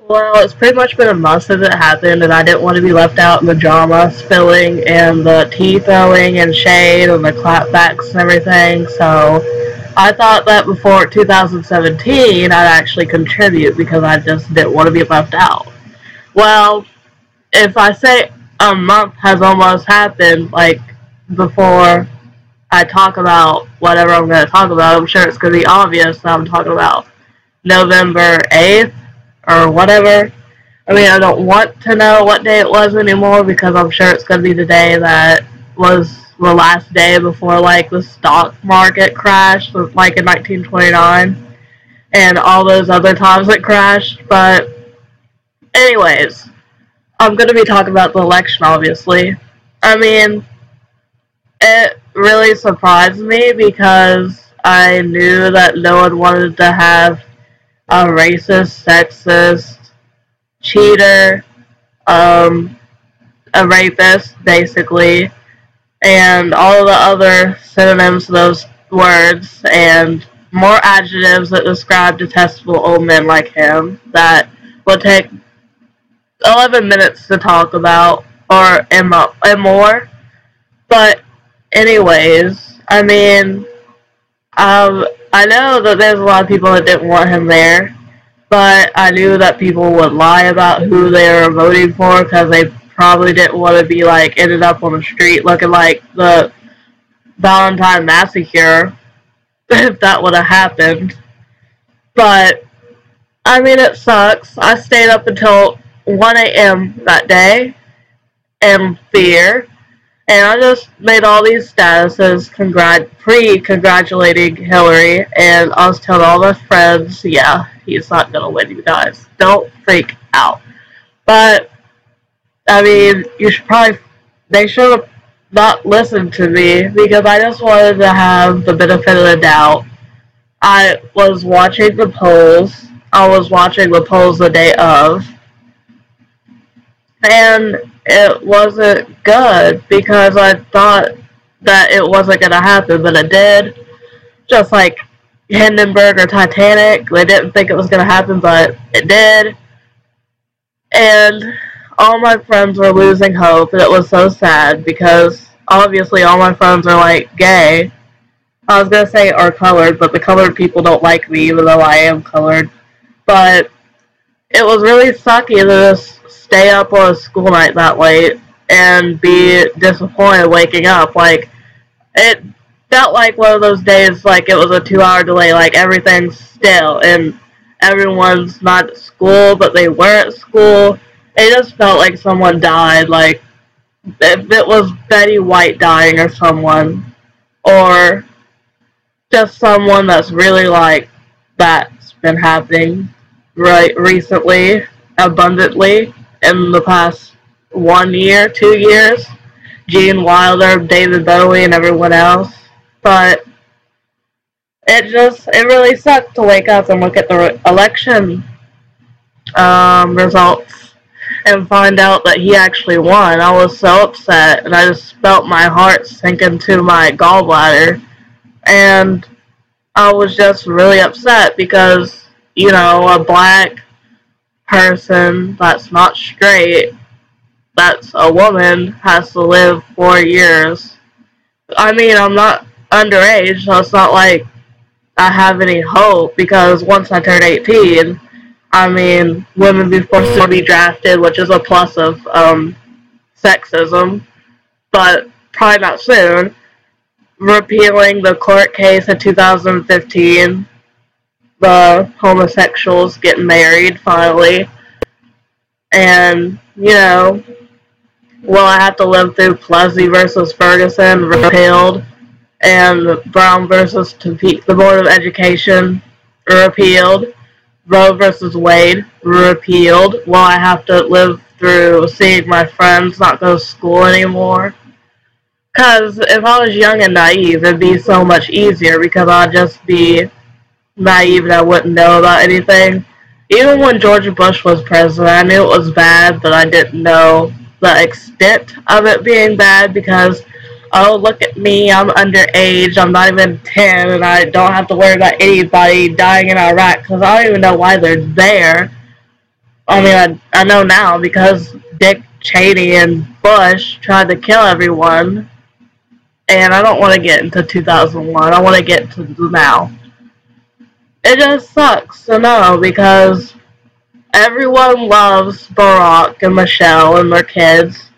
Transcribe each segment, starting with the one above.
Well, it's pretty much been a month since it happened, and I didn't want to be left out in the drama spilling and the tea throwing and shade and the clapbacks and everything. So I thought that before 2017, I'd actually contribute because I just didn't want to be left out. Well, if I say a month has almost happened, like before I talk about whatever I'm going to talk about, I'm sure it's going to be obvious that I'm talking about November 8th or whatever. I mean, I don't want to know what day it was anymore because I'm sure it's going to be the day that was the last day before, like, the stock market crashed, like in 1929, and all those other times it crashed. But, anyways, I'm going to be talking about the election, obviously. I mean, it really surprised me because I knew that no one wanted to have a racist, sexist, cheater, a rapist, basically, and all the other synonyms to those words, and more adjectives that describe detestable old men like him that would take 11 minutes to talk about, or and more. But anyways, I mean, I know that there's a lot of people that didn't want him there, but I knew that people would lie about who they were voting for because they probably didn't want to be, like, ended up on the street looking like the Valentine Massacre if that would have happened. But, I mean, it sucks. I stayed up until 1 a.m. that day in fear. And I just made all these statuses pre-congratulating Hillary, and I was telling all my friends, yeah, he's not gonna win, you guys. Don't freak out. But, I mean, they should have not listened to me, because I just wanted to have the benefit of the doubt. I was watching the polls. I was watching the polls the day of, and it wasn't good because I thought that it wasn't going to happen, but it did. Just like Hindenburg or Titanic, they didn't think it was going to happen, but it did. And all my friends were losing hope, and it was so sad because obviously all my friends are, like, gay. I was going to say are colored, but the colored people don't like me, even though I am colored. But it was really sucky to just stay up on a school night that late and be disappointed waking up. Like, it felt like one of those days, like it was a 2-hour delay, like everything's still and everyone's not at school, but they were at school. It just felt like someone died, like if it was Betty White dying or someone, or just someone that's really like that's been happening right recently, abundantly, in the past 1 year, 2 years. Gene Wilder, David Bowie, and everyone else. But it really sucked to wake up and look at the election results and find out that he actually won. I was so upset, and I just felt my heart sink into my gallbladder. And I was just really upset because, you know, a black person that's not straight, that's a woman, has to live 4 years. I mean, I'm not underage, so it's not like I have any hope, because once I turn 18, I mean, women be forced to be drafted, which is a plus of sexism, but probably not soon. Repealing the court case in 2015, the homosexuals getting married finally, and, you know, will I have to live through Plessy versus Ferguson repealed, and Brown versus the Board of Education repealed, Roe versus Wade repealed? Will I have to live through seeing my friends not go to school anymore? Because if I was young and naive, it'd be so much easier, because I'd just be naive and I wouldn't know about anything. Even when George Bush was president, I knew it was bad, but I didn't know the extent of it being bad, because, oh, look at me, I'm underage, I'm not even 10, and I don't have to worry about anybody dying in Iraq, because I don't even know why they're there. I mean, I know now because Dick Cheney and Bush tried to kill everyone, and I don't want to get into 2001. I want to get to now. It just sucks to know because everyone loves Barack and Michelle and their kids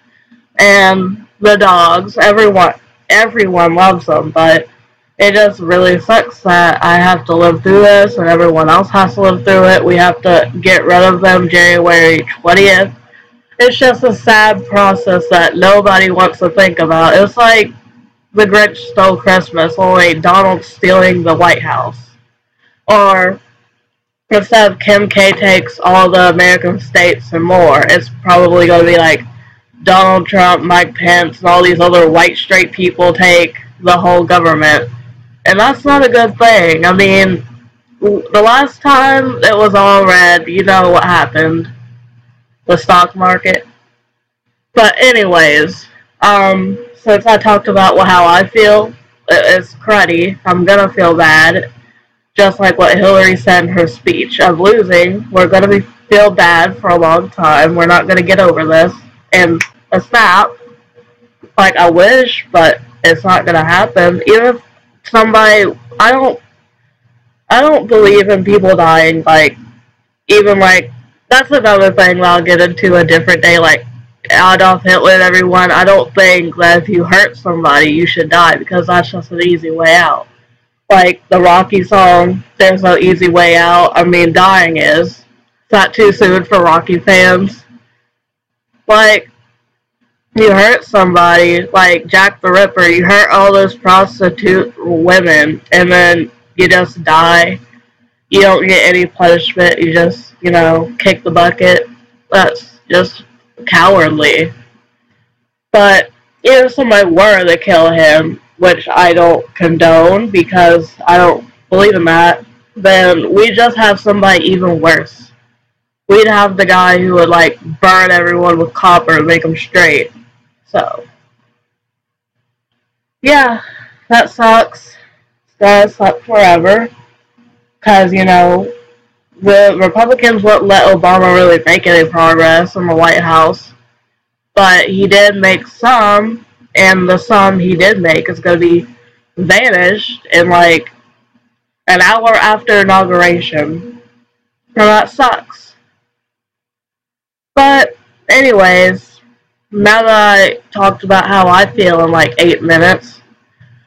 and the dogs. Everyone loves them, but it just really sucks that I have to live through this and everyone else has to live through it. We have to get rid of them January 20th. It's just a sad process that nobody wants to think about. It's like the Grinch stole Christmas, only Donald stealing the White House. Or instead of Kim K takes all the American states and more, it's probably going to be like Donald Trump, Mike Pence, and all these other white straight people take the whole government. And that's not a good thing. I mean, the last time it was all red, you know what happened. The stock market. But anyways, since I talked about how I feel, it's cruddy. I'm gonna feel bad. Just like what Hillary said in her speech of losing, we're gonna feel bad for a long time. We're not gonna get over this. And a snap, like I wish, but it's not gonna happen. Even if somebody, I don't believe in people dying. Like even like that's another thing that I'll get into a different day. Like Adolf Hitler and everyone. I don't think that if you hurt somebody, you should die because that's just an easy way out. Like the Rocky song, "There's no easy way out." I mean, dying is. It's not too soon for Rocky fans. Like you hurt somebody, like Jack the Ripper, you hurt all those prostitute women, and then you just die. You don't get any punishment, you just, kick the bucket. That's just cowardly. But if somebody were to kill him, which I don't condone because I don't believe in that, then we just have somebody even worse. We'd have the guy who would, burn everyone with copper and make them straight. So, yeah, that sucks. It's gonna suck forever. Because, the Republicans wouldn't let Obama really make any progress in the White House. But he did make some, and the some he did make is going to be vanished in, an hour after inauguration. So that sucks. But, anyways, now that I talked about how I feel in 8 minutes,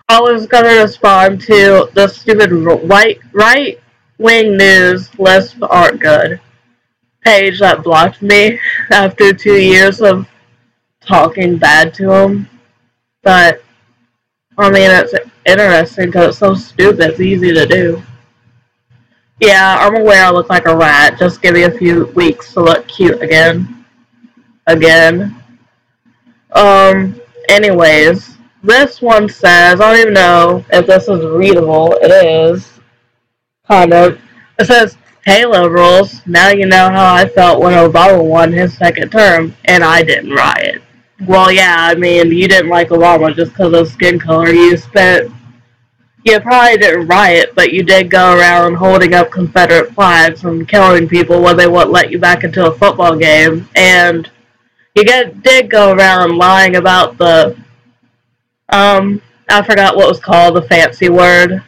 I was going to respond to the stupid right-wing news lists aren't good page that blocked me after 2 years of talking bad to him. But, I mean, it's interesting because it's so stupid, it's easy to do. Yeah, I'm aware I look like a rat. Just give me a few weeks to look cute again. Anyways, this one says, I don't even know if this is readable. It is. Kind of. It says, "Hey liberals, now you know how I felt when Obama won his second term, and I didn't riot." Well, yeah, I mean, you didn't like Obama just because of skin color. You probably didn't riot, but you did go around holding up Confederate flags and killing people when they wouldn't let you back into a football game. And you did go around lying about I forgot what was called, the fancy word,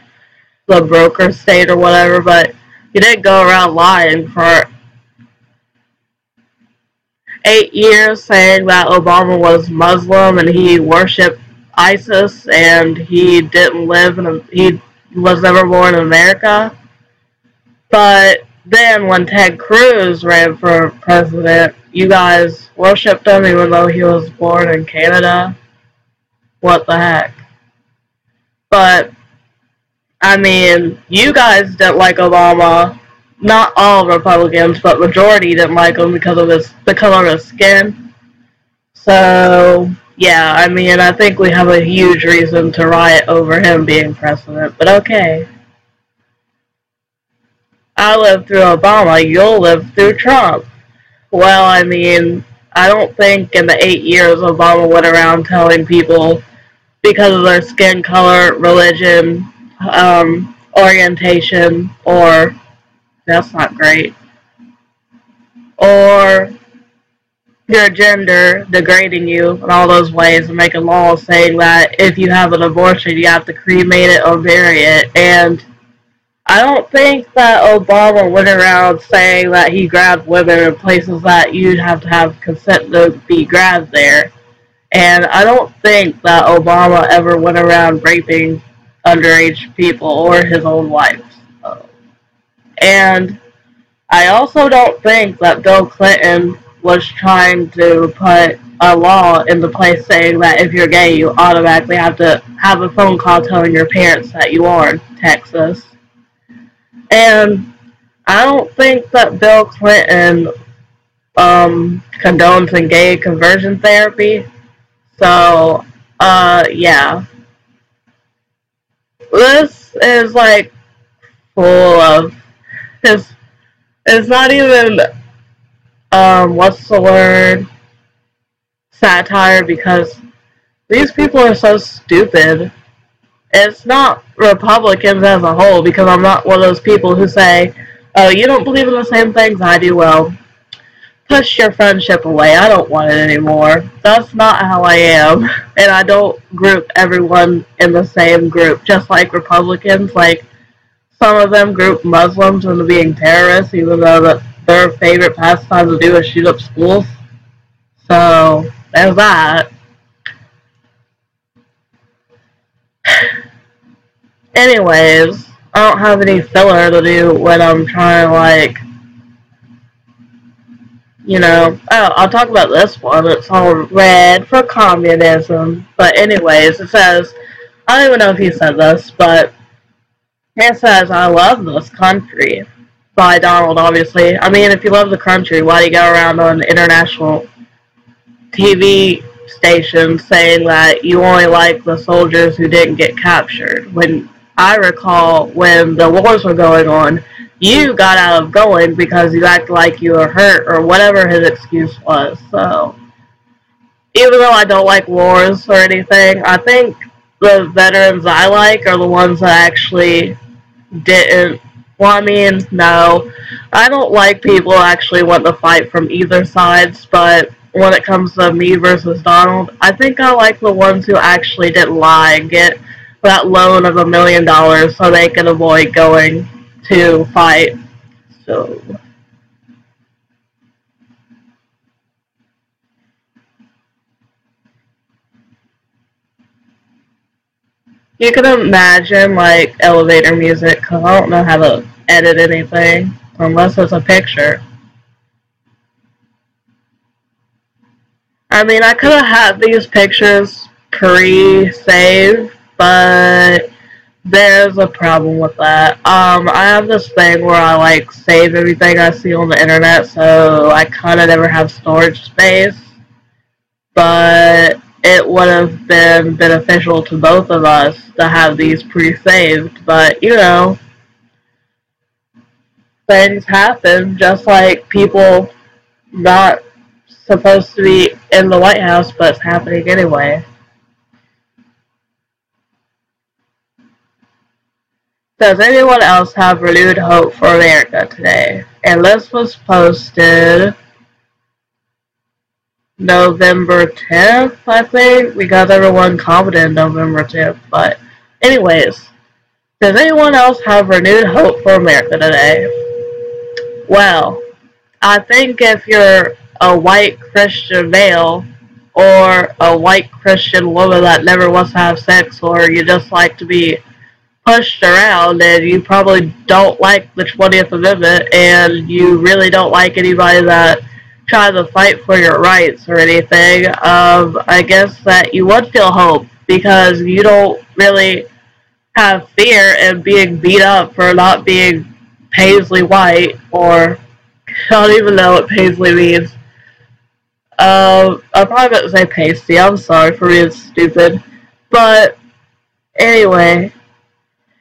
the broker state or whatever, but you did go around lying for 8 years saying that Obama was Muslim and he worshipped ISIS and he he was never born in America. But then when Ted Cruz ran for president, you guys worshipped him even though he was born in Canada. What the heck? But, I mean, you guys didn't like Obama. Not all Republicans, but majority didn't like him because of the color of his skin. So, yeah, I mean, I think we have a huge reason to riot over him being president, but okay. I lived through Obama, you'll live through Trump. Well, I mean, I don't think in the 8 years Obama went around telling people because of their skin color, religion, orientation, or that's not great. or your gender degrading you in all those ways and making laws saying that if you have an abortion you have to cremate it or bury it. And I don't think that Obama went around saying that he grabbed women in places that you'd have to have consent to be grabbed there. And I don't think that Obama ever went around raping underage people or his own wife. And I also don't think that Bill Clinton was trying to put a law into place saying that if you're gay, you automatically have to have a phone call telling your parents that you are in Texas. And I don't think that Bill Clinton condones in gay conversion therapy. So, yeah. This is like full of it's not even what's the word, satire, because these people are so stupid. It's not Republicans as a whole, because I'm not one of those people who say, oh, you don't believe in the same things I do. Well, push your friendship away. I don't want it anymore. That's not how I am. And I don't group everyone in the same group, just like Republicans. Like, some of them group Muslims into being terrorists, even though that their favorite pastime to do is shoot up schools. So, there's that. Anyways, I don't have any filler to do when I'm trying to, like, you know, oh, I'll talk about this one. It's all red for communism. But anyways, it says, I don't even know if he said this, but it says, I love this country. By Donald, obviously. I mean, if you love the country, why do you go around on international TV stations saying that you only like the soldiers who didn't get captured? When I recall when the wars were going on, you got out of going because you acted like you were hurt or whatever his excuse was. So, even though I don't like wars or anything, I think the veterans I like are the ones that actually didn't. Well, I mean, no. I don't like people who actually want to fight from either sides, but when it comes to me versus Donald, I think I like the ones who actually didn't lie and get that loan of $1 million so they can avoid going to fight. So, you can imagine, like, elevator music, because I don't know how to edit anything, unless it's a picture. I mean, I could have had these pictures pre-saved, but there's a problem with that. I have this thing where I, like, save everything I see on the internet, so I kind of never have storage space, but it would have been beneficial to both of us to have these pre-saved, but, you know, things happen, just like people not supposed to be in the White House, but it's happening anyway. Does anyone else have renewed hope for America today? And this was posted November 10th, I think. We got everyone commented November 10th. But anyways, does anyone else have renewed hope for America today? Well, I think if you're a white Christian male or a white Christian woman that never wants to have sex, or you just like to be pushed around and you probably don't like the 20th Amendment and you really don't like anybody that tries to fight for your rights or anything, I guess that you would feel hope because you don't really have fear in being beat up for not being paisley white, or I don't even know what paisley means. I'm probably about to say pasty. I'm sorry for being stupid. But anyway,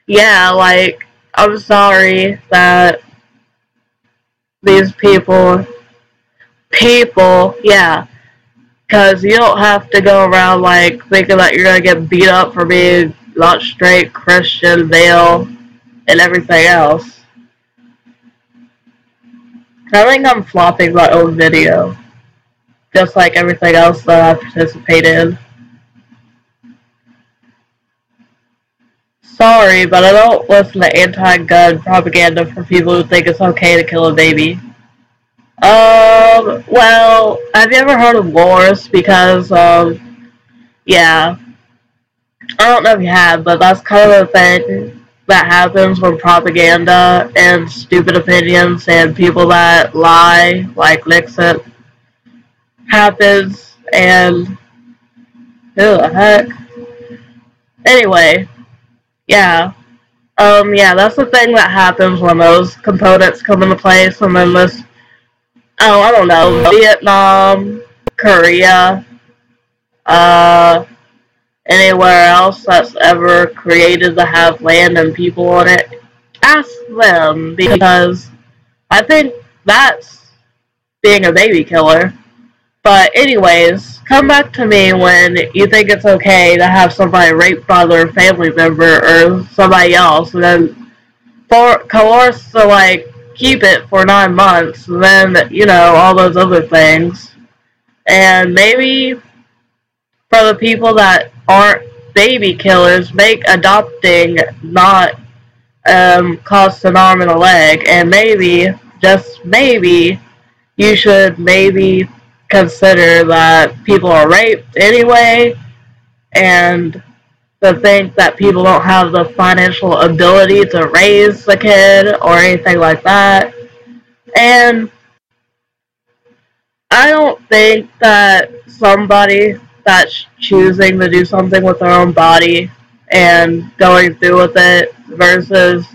yeah, like, I'm sorry that these people, yeah, because you don't have to go around, like, thinking that you're going to get beat up for being not straight, Christian, male, and everything else. I think I'm flopping my own video, just like everything else that I participate in. Sorry, but I don't listen to anti-gun propaganda for people who think it's okay to kill a baby. Well, have you ever heard of wars? Because, yeah, I don't know if you have, but that's kind of the thing that happens when propaganda and stupid opinions and people that lie, like Nixon, happens, and who the heck? Anyway, yeah. Yeah, that's the thing that happens when those components come into place, and then this, oh, I don't know, Vietnam, Korea, uh, anywhere else that's ever created to have land and people on it, ask them, because I think that's being a baby killer. But anyways, come back to me when you think it's okay to have somebody rape by their family member or somebody else, and then coerce to like keep it for 9 months, and then all those other things. And maybe for the people that aren't baby killers, make adopting not cost an arm and a leg, and maybe, just maybe, you should maybe consider that people are raped anyway, and to think that people don't have the financial ability to raise a kid or anything like that. And I don't think that somebody that's choosing to do something with their own body and going through with it versus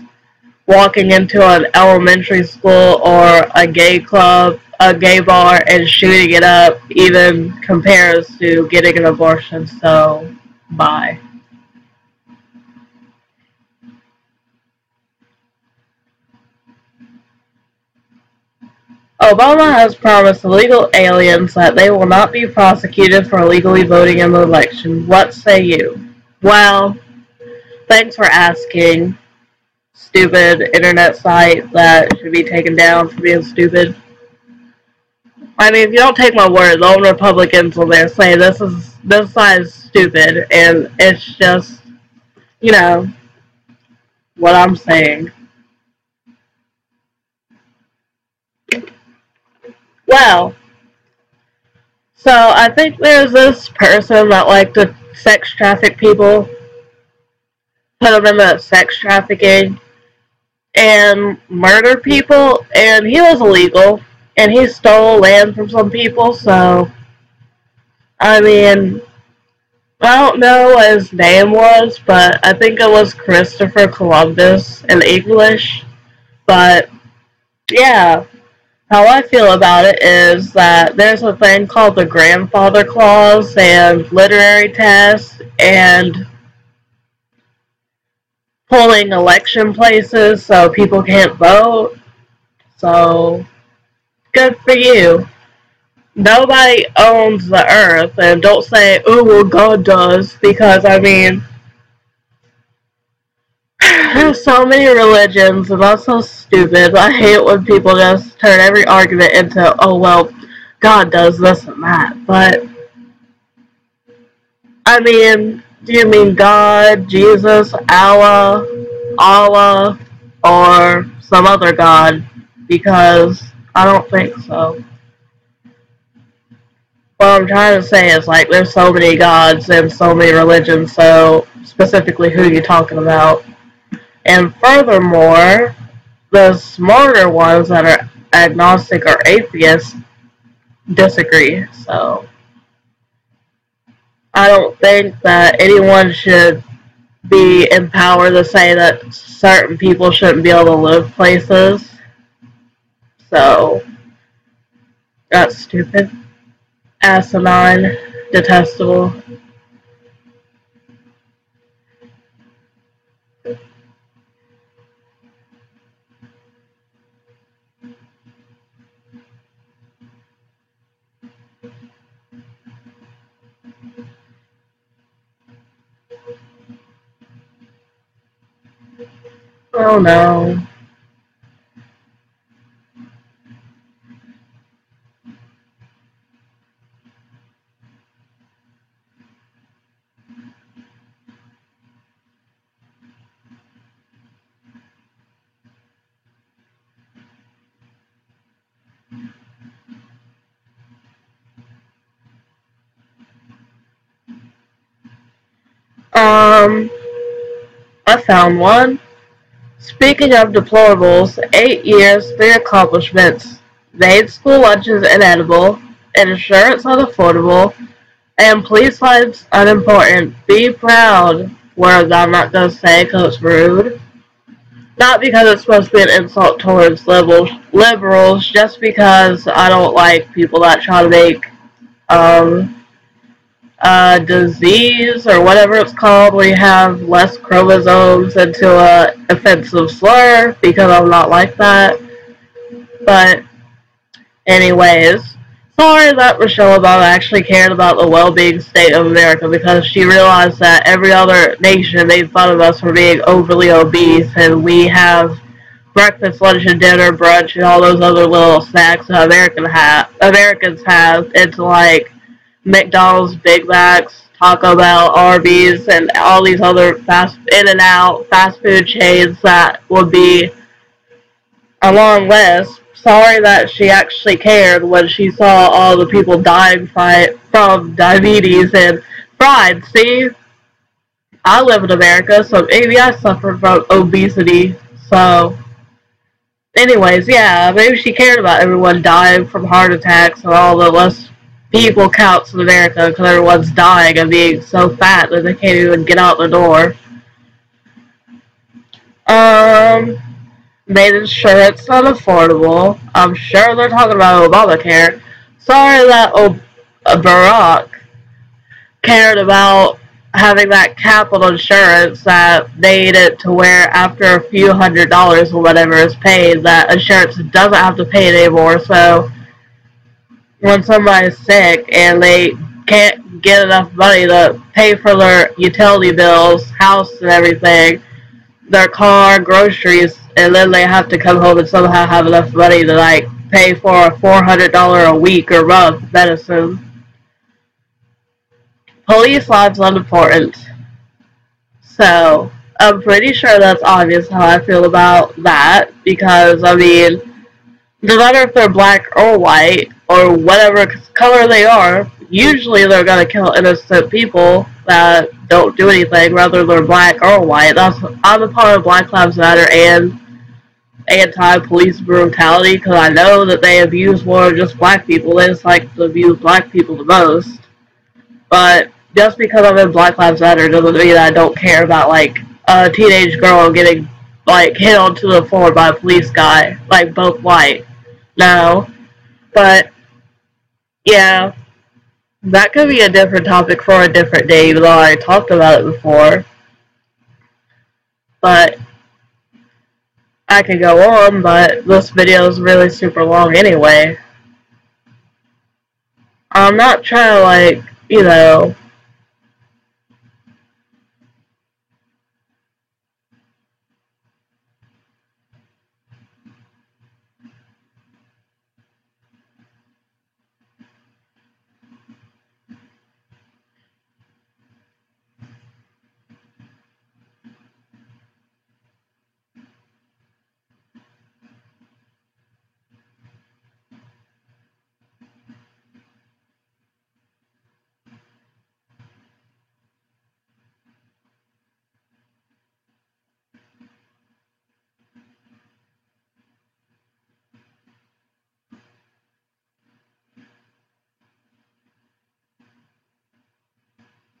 walking into an elementary school or a gay club, a gay bar, and shooting it up even compares to getting an abortion. So, bye. Obama has promised illegal aliens that they will not be prosecuted for illegally voting in the election. What say you? Well, thanks for asking, stupid internet site that should be taken down for being stupid. I mean, if you don't take my word, the old Republicans will there say this side is stupid, and it's just, you know, what I'm saying. Well, so I think there's this person that liked to sex traffic people, put them into sex trafficking, and murder people, and he was illegal, and he stole land from some people, so, I mean, I don't know what his name was, but I think it was Christopher Columbus in English, but, yeah, how I feel about it is that there's a thing called the grandfather clause and literary tests and pulling election places so people can't vote, so good for you. Nobody owns the earth, and don't say, oh, well, God does, because, I mean, there's so many religions, and that's so stupid. I hate when people just turn every argument into, oh, well, God does this and that, but, I mean, do you mean God, Jesus, Allah, or some other God? Because I don't think so. What I'm trying to say is, like, there's so many gods and so many religions, so specifically who you're talking about. And furthermore, the smarter ones that are agnostic or atheists disagree. So I don't think that anyone should be empowered to say that certain people shouldn't be able to live places. So that's stupid, asinine, detestable. Oh no. Um, I found one. Speaking of deplorables, 8 years, 3 accomplishments. Made school lunches inedible, insurance unaffordable, and police lives unimportant. Be proud. Words I'm not going to say because it's rude. Not because it's supposed to be an insult towards liberals, just because I don't like people that try to make um, disease or whatever it's called where you have less chromosomes into a offensive slur, because I'm not like that. But anyways, sorry that Michelle Obama actually cared about the well-being state of America, because she realized that every other nation made fun of us for being overly obese, and we have breakfast, lunch, and dinner, brunch, and all those other little snacks that Americans have into like McDonald's, Big Macs, Taco Bell, Arby's, and all these other In-N-Out fast food chains that would be a long list. Sorry that she actually cared when she saw all the people dying from diabetes and pride. See, I live in America, so maybe I suffer from obesity. So, anyways, yeah, maybe she cared about everyone dying from heart attacks and all the less people counts in America because everyone's dying and being so fat that they can't even get out the door. Made insurance unaffordable. I'm sure they're talking about Obamacare. Sorry that Barack cared about having that capital insurance that made it to where after a few $100s or whatever is paid, that insurance doesn't have to pay it anymore. So when somebody's sick and they can't get enough money to pay for their utility bills, house and everything, their car, groceries, and then they have to come home and somehow have enough money to like pay for a $400 a week or month medicine. Police lives unimportant. So I'm pretty sure that's obvious how I feel about that, because I mean, no matter if they're black or white or whatever color they are, usually they're gonna kill innocent people that don't do anything, whether they're black or white. I'm a part of Black Lives Matter and anti-police brutality, because I know that they abuse more than just black people. They just like to abuse black people the most. But just because I'm in Black Lives Matter doesn't mean I don't care about like a teenage girl getting like hit onto the floor by a police guy, like both white. No. But yeah, that could be a different topic for a different day, even though I talked about it before. But I could go on, but this video is really super long anyway. I'm not trying to like, you know,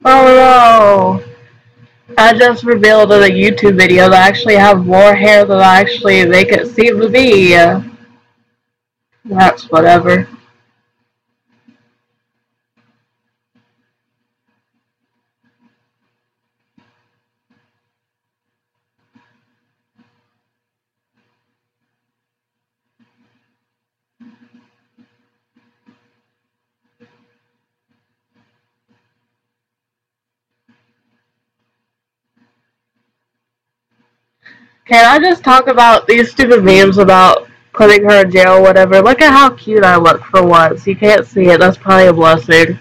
oh no, I just revealed in a YouTube video that I actually have more hair than I actually make it seem to be. That's whatever. Can I just talk about these stupid memes about putting her in jail or whatever? Look at how cute I look for once. You can't see it, that's probably a blessing.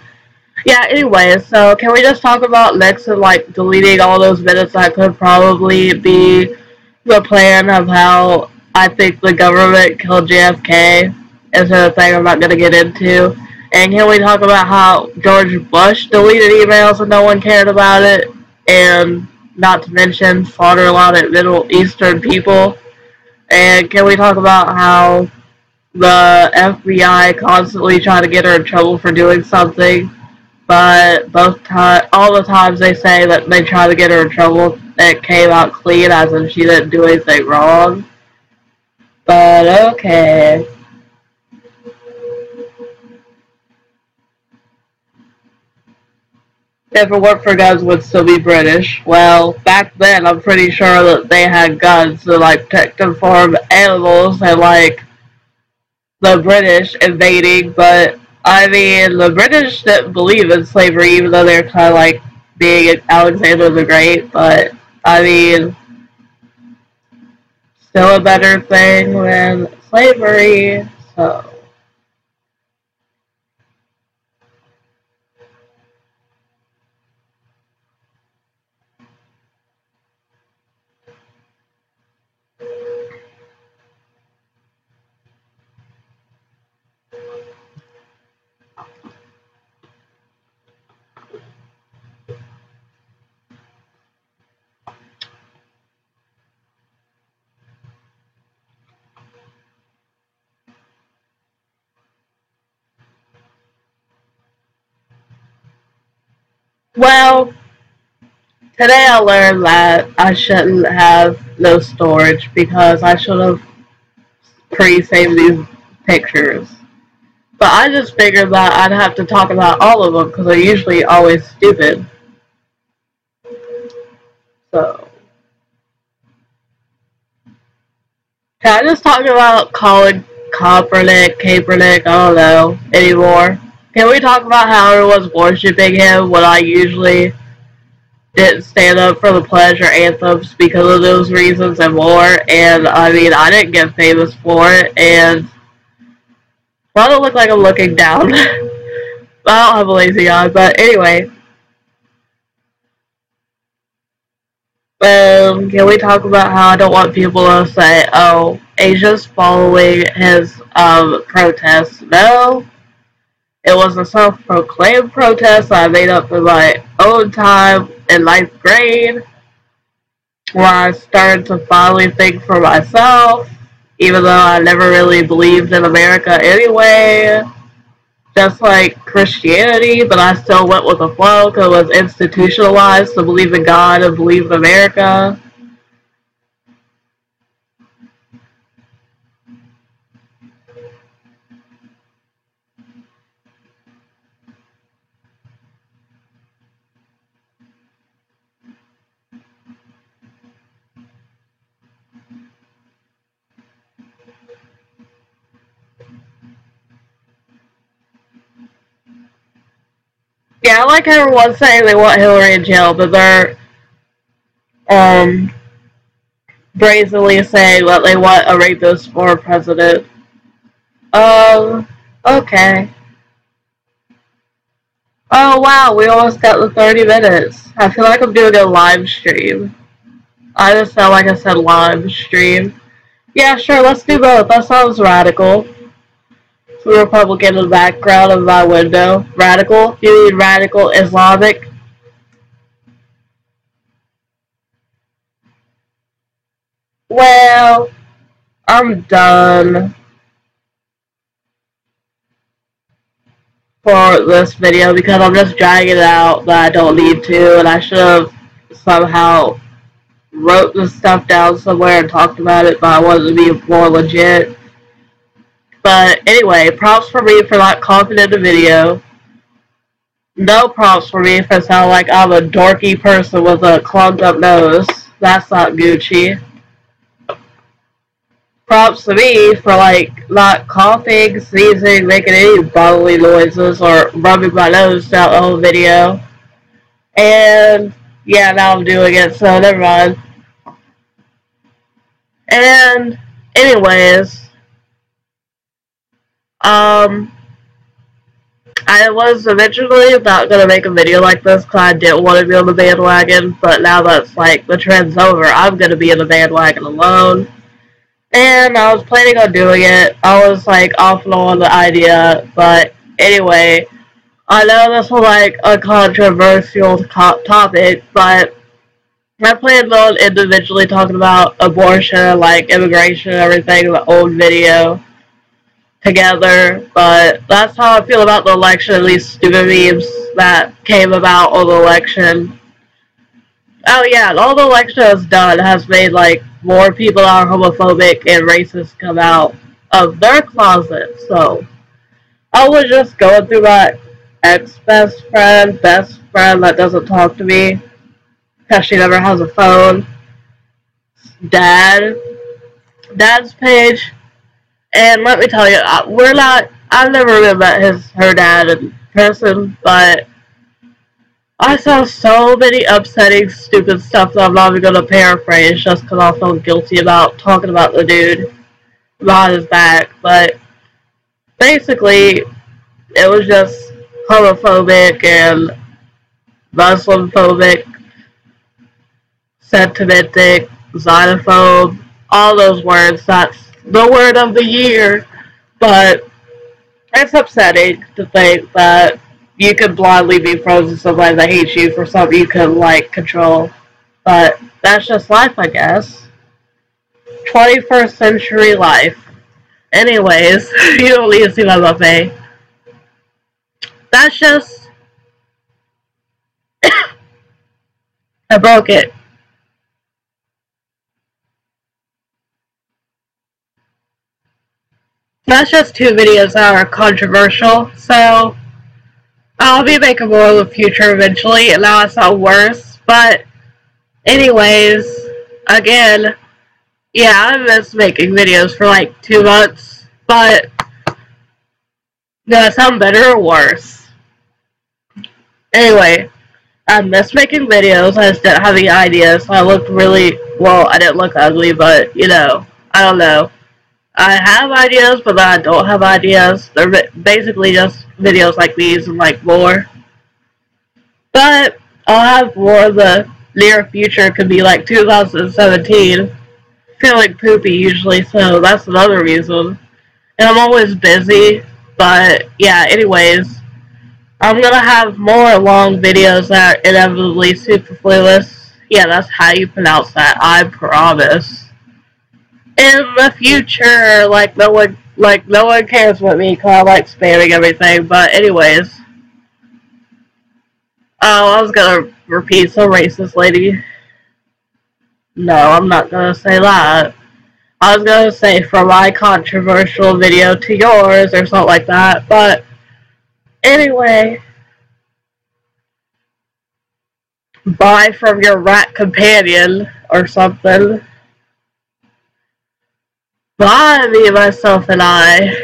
Yeah, anyways, so can we just talk about next and like deleting all those minutes that could probably be the plan of how I think the government killed JFK is a thing I'm not going to get into. And can we talk about how George Bush deleted emails and no one cared about it? and not to mention slaughter a lot of Middle Eastern people. And can we talk about how the FBI constantly try to get her in trouble for doing something, but all the times they say that they try to get her in trouble, it came out clean, as in she didn't do anything wrong. But okay. If it weren't for guns, would still be British. Well, back then, I'm pretty sure that they had guns to, like, protect them from animals and, like, the British invading, but, I mean, the British didn't believe in slavery, even though they're kind of, like, being Alexander the Great, but, I mean, still a better thing than slavery, so... Well, today I learned that I shouldn't have no storage because I should have pre-saved these pictures. But I just figured that I'd have to talk about all of them because they're usually always stupid. So, can I just talk about Colin Kaepernick, I don't know, anymore? Can we talk about how everyone's worshipping him when I usually didn't stand up for the pledge or anthems because of those reasons and more? And, I mean, I didn't get famous for it, and I don't look like I'm looking down. I don't have a lazy eye, but anyway. Can we talk about how I don't want people to say, oh, Asia's following his protest? No, it was a self-proclaimed protest that I made up in my own time in 9th grade, where I started to finally think for myself, even though I never really believed in America anyway. Just like Christianity, but I still went with the flow because it was institutionalized to believe in God and believe in America. Yeah, I like everyone saying they want Hillary in jail, but they're brazenly saying that they want a rapist for president. Okay. Oh wow, we almost got the 30 minutes. I feel like I'm doing a live stream. I just sound like I said live stream. Yeah, sure, let's do both. That sounds radical. The Republican in the background of my window. Radical? You mean radical Islamic? Well, I'm done for this video because I'm just dragging it out that I don't need to, and I should have somehow wrote this stuff down somewhere and talked about it, but I wanted to be more legit. But anyway, props for me for not coughing in the video. No props for me for sounding like I'm a dorky person with a clogged up nose. That's not Gucci. Props to me for, like, not coughing, sneezing, making any bodily noises, or rubbing my nose throughout the whole video. And, yeah, now I'm doing it, so never mind. And, anyways, I was eventually not gonna make a video like this because I didn't want to be on the bandwagon, but now that's, like, the trend's over, I'm gonna be in the bandwagon alone. And I was planning on doing it. I was, like, off and on the idea, but anyway, I know this was, like, a controversial topic, but I planned on individually talking about abortion, like immigration and everything in the old video together, but that's how I feel about the election, at least stupid memes that came about on the election. Oh yeah, and all the election has done has made like more people that are homophobic and racist come out of their closet. So I was just going through my ex best friend that doesn't talk to me because she never has a phone. Dad, dad's page, and let me tell you, we're not. I've never really met her dad in person, but I saw so many upsetting, stupid stuff that I'm not even gonna paraphrase just because I feel guilty about talking about the dude behind his back. But basically, it was just homophobic and Muslim phobic, sentimental, xenophobe, all those words. That's the word of the year. But it's upsetting to think that you could blindly be friends with somebody that hates you for something you could like control. But that's just life, I guess. 21st century life. Anyways, you don't need to see my buffet. That's just. I broke it. That's just two videos that are controversial, so I'll be making more in the future eventually, and now it's not worse. But, anyways, again, yeah, I missed making videos for like 2 months, but does that sound better or worse? Anyway, I missed making videos. I just didn't have any ideas. So I looked really well. I didn't look ugly, but I don't know. I have ideas, but I don't have ideas. They're basically just videos like these and like more. But I'll have more in the near future. It could be like 2017. Feeling poopy usually, so that's another reason. And I'm always busy. But yeah, anyways, I'm gonna have more long videos that are inevitably superfluous. Yeah, that's how you pronounce that. I promise. In the future, no one cares what me because I like spamming everything. But anyways, oh, I was gonna repeat some racist lady. No, I'm not gonna say that. I was gonna say from my controversial video to yours or something like that. But anyway, buy from your rat companion or something. Bye, me, myself, and I.